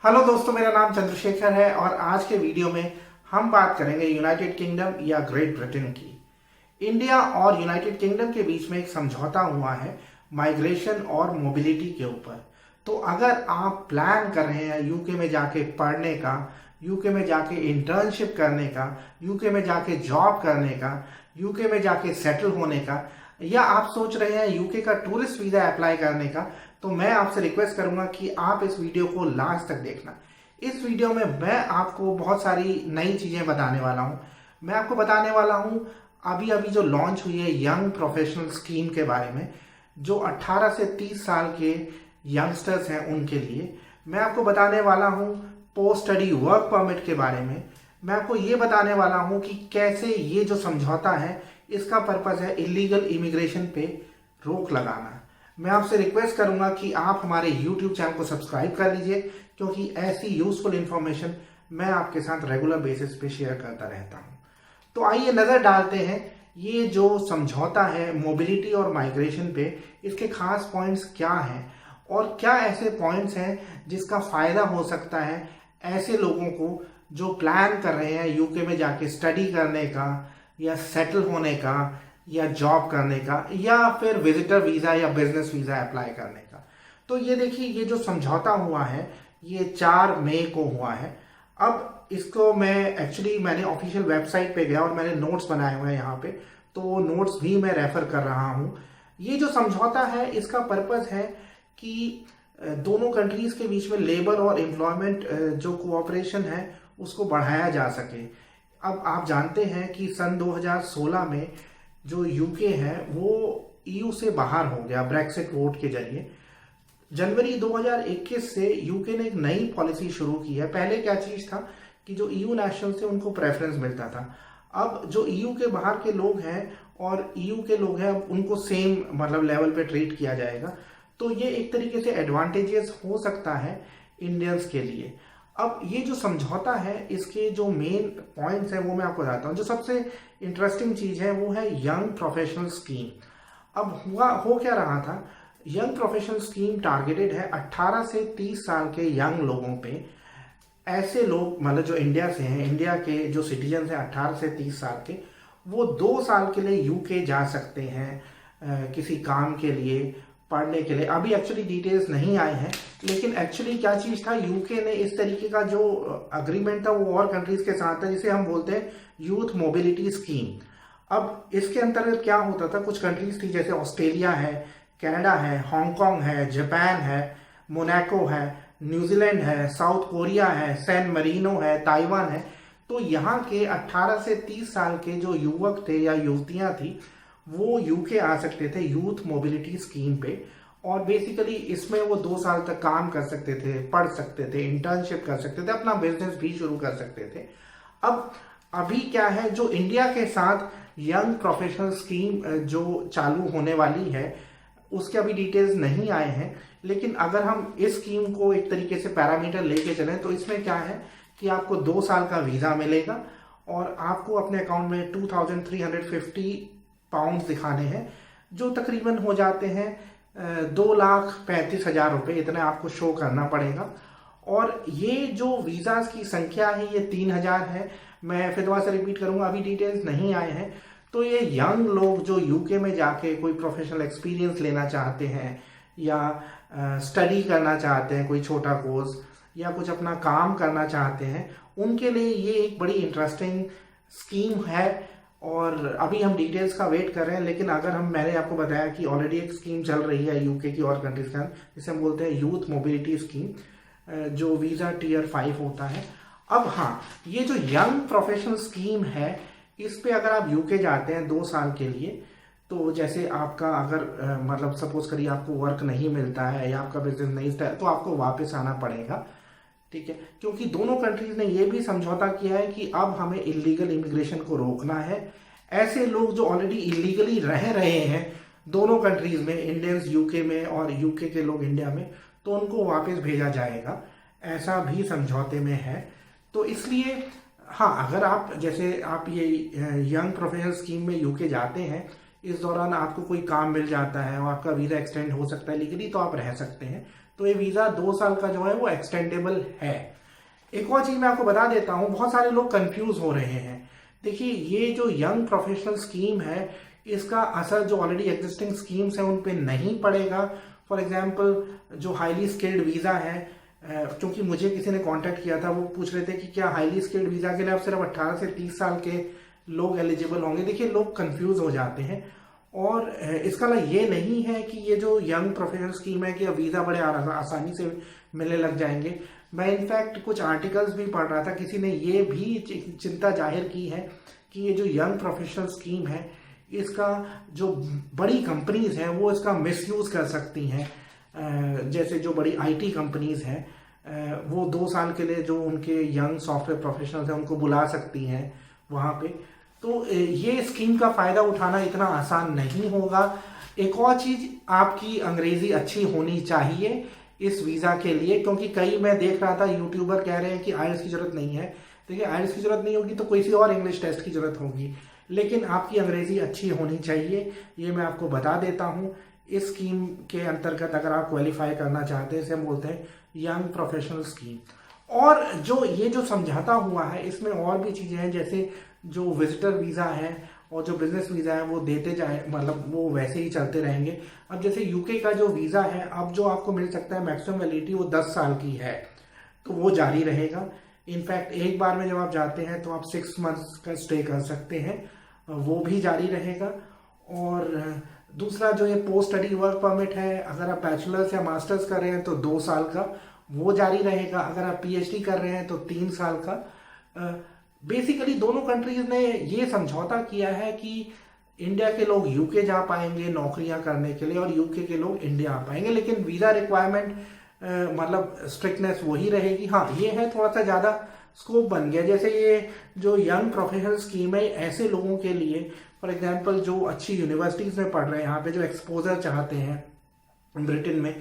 Hello दोस्तों, मेरा नाम चंद्रशेखर है और आज के वीडियो में हम बात करेंगे यूनाइटेड किंगडम या ग्रेट ब्रिटेन की। इंडिया और यूनाइटेड किंगडम के बीच में एक समझौता हुआ है माइग्रेशन और मोबिलिटी के ऊपर। तो अगर आप प्लान कर रहे हैं यूके में जाके पढ़ने का, यूके में जाके इंटर्नशिप करने का, यूके में जाके जॉब करने का, यूके में जाके सेटल होने का, या आप सोच रहे हैं यूके का टूरिस्ट वीजा अप्लाई करने का, तो मैं आपसे रिक्वेस्ट करूंगा कि आप इस वीडियो को लास्ट तक देखना। इस वीडियो में मैं आपको बहुत सारी नई चीजें बताने वाला हूं। मैं आपको बताने वाला हूं अभी अभी जो लॉन्च हुई है यंग प्रोफेशनल स्कीम के बारे में, जो 18 से 30 साल के यंगस्टर्स हैं उनके लिए। मैं आपको बताने वाला हूं पोस्ट स्टडी वर्क परमिट के बारे में। मैं आपको ये बताने वाला हूं कि कैसे ये जो समझौता है इसका पर्पज है इलीगल इमिग्रेशन पे रोक लगाना। मैं आपसे रिक्वेस्ट करूंगा कि आप हमारे YouTube चैनल को सब्सक्राइब कर लीजिए, क्योंकि ऐसी यूजफुल इंफॉर्मेशन मैं आपके साथ रेगुलर बेसिस पे शेयर करता रहता हूं। तो आइए नजर डालते हैं ये जो समझौता है मोबिलिटी और माइग्रेशन पे, इसके खास पॉइंट्स क्या हैं और क्या ऐसे पॉइंट्स हैं जिसका फायदा हो सकता है ऐसे लोगों को जो प्लान कर रहे हैं यूके में जाके स्टडी करने का या सेटल होने का या जॉब करने का या फिर विजिटर वीजा या बिजनेस वीजा अप्लाई करने का। तो ये देखिए, ये जो समझौता हुआ है ये 4 मई को हुआ है। अब इसको मैंने ऑफिशियल वेबसाइट पे गया और मैंने नोट्स बनाए हुए हैं यहाँ पे, तो वो नोट्स भी मैं रेफर कर रहा हूँ। ये जो समझौता है इसका पर्पज है कि दोनों कंट्रीज के बीच में लेबर और एम्प्लॉयमेंट जो कोऑपरेशन है उसको बढ़ाया जा सके। अब आप जानते हैं कि सन 2016 में जो यूके है वो ईयू से बाहर हो गया ब्रेक्सिट वोट के जरिए। जनवरी 2021 से यूके ने एक नई पॉलिसी शुरू की है। पहले क्या चीज था कि जो ईयू नेशनल थे उनको प्रेफरेंस मिलता था। अब जो ईयू के बाहर के लोग हैं और ईयू के लोग हैं उनको सेम लेवल पे ट्रीट किया जाएगा। तो ये एक तरीके से एडवांटेजेस हो सकता है इंडियंस के लिए। अब ये जो समझौता है इसके जो मेन पॉइंट्स हैं वो मैं आपको बताता हूँ। जो सबसे इंटरेस्टिंग चीज है वो है यंग प्रोफेशनल स्कीम। अब हो क्या रहा था, यंग प्रोफेशनल स्कीम टारगेटेड है 18 से 30 साल के यंग लोगों पे। ऐसे लोग जो इंडिया से हैं, इंडिया के जो सिटीजन हैं 18 से 30 साल के, वो 2 साल के लिए यूके जा सकते हैं किसी काम के लिए, पढ़ने के लिए। अभी एक्चुअली डिटेल्स नहीं आए हैं, लेकिन एक्चुअली क्या चीज था, यूके ने इस तरीके का जो अग्रीमेंट था वो और कंट्रीज के साथ है, जिसे हम बोलते हैं यूथ मोबिलिटी स्कीम। अब इसके अंतर्गत क्या होता था, कुछ कंट्रीज थी जैसे ऑस्ट्रेलिया है, कनाडा है, हांगकांग है, जापान है, मोनाको है, न्यूजीलैंड है, साउथ कोरिया है, सैन मरीनो है, ताइवान है। तो यहाँ के 18 से 30 साल के जो युवक थे या युवतियां थी वो यूके आ सकते थे यूथ मोबिलिटी स्कीम पे। और बेसिकली इसमें वो 2 साल तक काम कर सकते थे, पढ़ सकते थे, इंटर्नशिप कर सकते थे, अपना बिजनेस भी शुरू कर सकते थे। अब अभी क्या है, जो इंडिया के साथ यंग प्रोफेशनल स्कीम जो चालू होने वाली है उसके अभी डिटेल्स नहीं आए हैं, लेकिन अगर हम इस स्कीम को एक तरीके से पैरामीटर लेके चलें तो इसमें क्या है कि आपको 2 साल का वीजा मिलेगा और आपको अपने अकाउंट में 2350 पाउंड दिखाने हैं, जो तकरीबन हो जाते हैं 2,35,000 रुपए। इतना आपको शो करना पड़ेगा। और ये जो वीजास की संख्या है ये 3,000 है। मैं फिर दोबारा से रिपीट करूंगा, अभी डिटेल्स नहीं आए हैं। तो ये यंग लोग जो यूके में जाके कोई प्रोफेशनल एक्सपीरियंस लेना चाहते हैं या स्टडी करना चाहते हैं, कोई छोटा कोर्स या कुछ अपना काम करना चाहते हैं, उनके लिए ये एक बड़ी इंटरेस्टिंग स्कीम है। और अभी हम डिटेल्स का वेट कर रहे हैं, लेकिन अगर मैंने आपको बताया कि ऑलरेडी एक स्कीम चल रही है यूके की और कंट्रीज के अंदर, जिसे हम बोलते हैं यूथ मोबिलिटी स्कीम, जो वीजा टियर 5 होता है। अब हाँ, ये जो यंग प्रोफेशनल स्कीम है इस पे अगर आप यूके जाते हैं 2 साल के लिए, तो जैसे आपका अगर सपोज करिए आपको वर्क नहीं मिलता है या आपका बिजनेस नहीं चलता है तो आपको वापस आना पड़ेगा, ठीक है। क्योंकि दोनों कंट्रीज ने यह भी समझौता किया है कि अब हमें इलीगल इमिग्रेशन को रोकना है। ऐसे लोग जो ऑलरेडी इलीगली रह रहे हैं दोनों कंट्रीज में, इंडियंस यूके में और यूके के लोग इंडिया में, तो उनको वापस भेजा जाएगा, ऐसा भी समझौते में है। तो इसलिए हाँ, अगर आप ये यंग प्रोफेशनल स्कीम में यूके जाते हैं, इस दौरान आपको कोई काम मिल जाता है और आपका वीज़ा एक्सटेंड हो सकता है लीगली, तो आप रह सकते हैं। तो ये वीज़ा 2 साल का जो है वो एक्सटेंडेबल है। एक और चीज़ मैं आपको बता देता हूँ, बहुत सारे लोग कंफ्यूज हो रहे हैं। देखिए, ये जो यंग प्रोफेशनल स्कीम है, इसका असर जो ऑलरेडी एग्जिस्टिंग स्कीम्स हैं उन पे नहीं पड़ेगा। फॉर एग्जांपल जो हाईली स्किल्ड वीज़ा है, क्योंकि मुझे किसी ने कांटेक्ट किया था, वो पूछ रहे थे कि क्या हाईली स्किल्ड वीज़ा के लिए अब सिर्फ 18 से 30 साल के लोग एलिजिबल होंगे। देखिए, लोग कंफ्यूज हो जाते हैं, और इसका मतलब ये नहीं है कि ये जो यंग प्रोफेशनल स्कीम है कि अब वीज़ा बड़े आसानी से मिलने लग जाएंगे। मैं इनफैक्ट कुछ आर्टिकल्स भी पढ़ रहा था, किसी ने ये भी चिंता जाहिर की है कि ये जो यंग प्रोफेशनल स्कीम है, इसका जो बड़ी कंपनीज हैं वो इसका मिसयूज कर सकती हैं। जैसे जो बड़ी आईटी कंपनीज हैं, वो 2 साल के लिए जो उनके यंग सॉफ्टवेयर प्रोफेशनल्स हैं उनको बुला सकती हैं वहाँ पे। तो ये स्कीम का फ़ायदा उठाना इतना आसान नहीं होगा। एक और चीज़, आपकी अंग्रेज़ी अच्छी होनी चाहिए इस वीज़ा के लिए, क्योंकि कई मैं देख रहा था यूट्यूबर कह रहे हैं कि आईएलटीएस की ज़रूरत नहीं है। देखिए, आईएलटीएस की ज़रूरत नहीं होगी तो कोई सी और इंग्लिश टेस्ट की ज़रूरत होगी, लेकिन आपकी अंग्रेज़ी अच्छी होनी चाहिए, ये मैं आपको बता देता हूँ। इस स्कीम के अंतर्गत अगर आप क्वालिफाई करना चाहते हैं, इसे हम बोलते हैं यंग प्रोफेशनल स्कीम। और जो ये जो समझौता हुआ है, इसमें और भी चीज़ें हैं, जैसे जो विजिटर वीज़ा है और जो बिजनेस वीज़ा है वो देते जाए, मतलब वो वैसे ही चलते रहेंगे। अब जैसे यूके का जो वीज़ा है, अब जो आपको मिल सकता है मैक्सिमम वैलिडिटी वो 10 साल की है, तो वो जारी रहेगा। इनफैक्ट एक बार में जब आप जाते हैं तो आप 6 मंथ्स का स्टे कर सकते हैं, वो भी जारी रहेगा। और दूसरा जो ये पोस्ट स्टडी वर्क परमिट है, अगर आप बैचलर्स या मास्टर्स कर रहे हैं तो 2 साल का वो जारी रहेगा। अगर आप पीएचडी कर रहे हैं तो 3 साल का। बेसिकली दोनों कंट्रीज ने ये समझौता किया है कि इंडिया के लोग यूके जा पाएंगे नौकरियां करने के लिए और यूके के लोग इंडिया आ पाएंगे, लेकिन वीज़ा रिक्वायरमेंट मतलब स्ट्रिक्टनेस वही रहेगी। हाँ, ये है थोड़ा सा ज़्यादा स्कोप बन गया। जैसे ये जो यंग प्रोफेशनल स्कीम है, ऐसे लोगों के लिए, फॉर एग्जांपल जो अच्छी यूनिवर्सिटीज़ में पढ़ रहे हैं, यहाँ पे जो एक्सपोजर चाहते हैं ब्रिटेन में,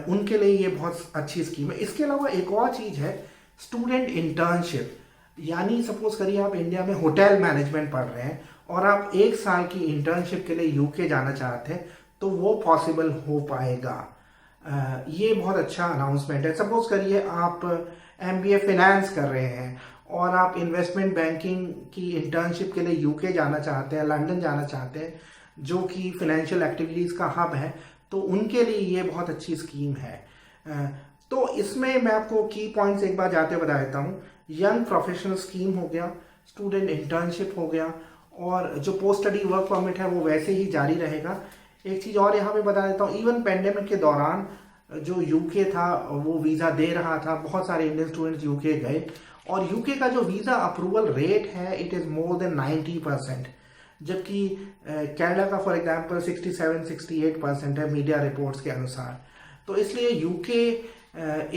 उनके लिए ये बहुत अच्छी स्कीम है। इसके अलावा एक और चीज़ है, स्टूडेंट इंटर्नशिप। यानी सपोज करिए आप इंडिया में होटल मैनेजमेंट पढ़ रहे हैं और आप 1 साल की इंटर्नशिप के लिए यूके जाना चाहते हैं, तो वो पॉसिबल हो पाएगा। ये बहुत अच्छा अनाउंसमेंट है। सपोज करिए आप एमबीए फाइनेंस कर रहे हैं और आप इन्वेस्टमेंट बैंकिंग की इंटर्नशिप के लिए यूके जाना चाहते हैं, लंदन जाना चाहते हैं, जो कि फाइनेंशियल एक्टिविटीज़ का हब है, तो उनके लिए ये बहुत अच्छी स्कीम है। तो इसमें मैं आपको की पॉइंट्स एक बार जाते बता देता हूँ। यंग प्रोफेशनल स्कीम हो गया, स्टूडेंट इंटर्नशिप हो गया, और जो पोस्ट स्टडी वर्क परमिट है वो वैसे ही जारी रहेगा। एक चीज़ और यहाँ पे बता देता हूँ, इवन पेंडेमिक के दौरान जो यूके था वो वीज़ा दे रहा था, बहुत सारे इंडियन स्टूडेंट्स यूके गए, और यूके का जो वीज़ा अप्रूवल रेट है इट इज़ मोर देन 90%, जबकि कनाडा का फॉर एग्जांपल 67-68% है मीडिया रिपोर्ट्स के अनुसार। तो इसलिए यूके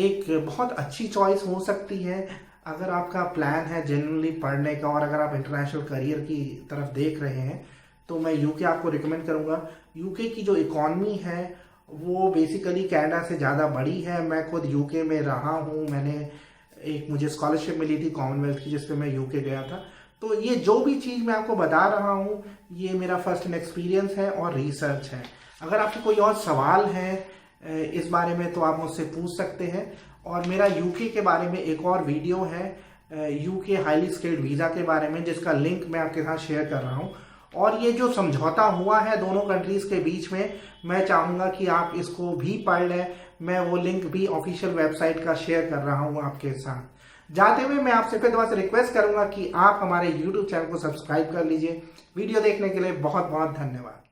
एक बहुत अच्छी चॉइस हो सकती है अगर आपका प्लान है जेन्युइनली पढ़ने का, और अगर आप इंटरनेशनल करियर की तरफ देख रहे हैं तो मैं यूके आपको रिकमेंड करूंगा। यूके की जो इकॉनमी है वो बेसिकली कनाडा से ज़्यादा बड़ी है। मैं खुद यूके में रहा हूँ, मुझे स्कॉलरशिप मिली थी कॉमनवेल्थ की, जिस पे मैं यूके गया था। तो ये जो भी चीज़ मैं आपको बता रहा हूँ ये मेरा फर्स्ट हैंड एक्सपीरियंस है और रिसर्च है। अगर आपके कोई और सवाल है इस बारे में तो आप मुझसे पूछ सकते हैं। और मेरा यूके के बारे में एक और वीडियो है यूके हाईली स्किल्ड वीज़ा के बारे में, जिसका लिंक मैं आपके साथ शेयर कर रहा हूँ। और ये जो समझौता हुआ है दोनों कंट्रीज़ के बीच में, मैं चाहूँगा कि आप इसको भी पढ़ लें। मैं वो लिंक भी ऑफिशियल वेबसाइट का शेयर कर रहा हूँ आपके साथ। जाते हुए मैं आपसे फिर दोबारा रिक्वेस्ट करूँगा कि आप हमारे यूट्यूब चैनल को सब्सक्राइब कर लीजिए। वीडियो देखने के लिए बहुत बहुत धन्यवाद।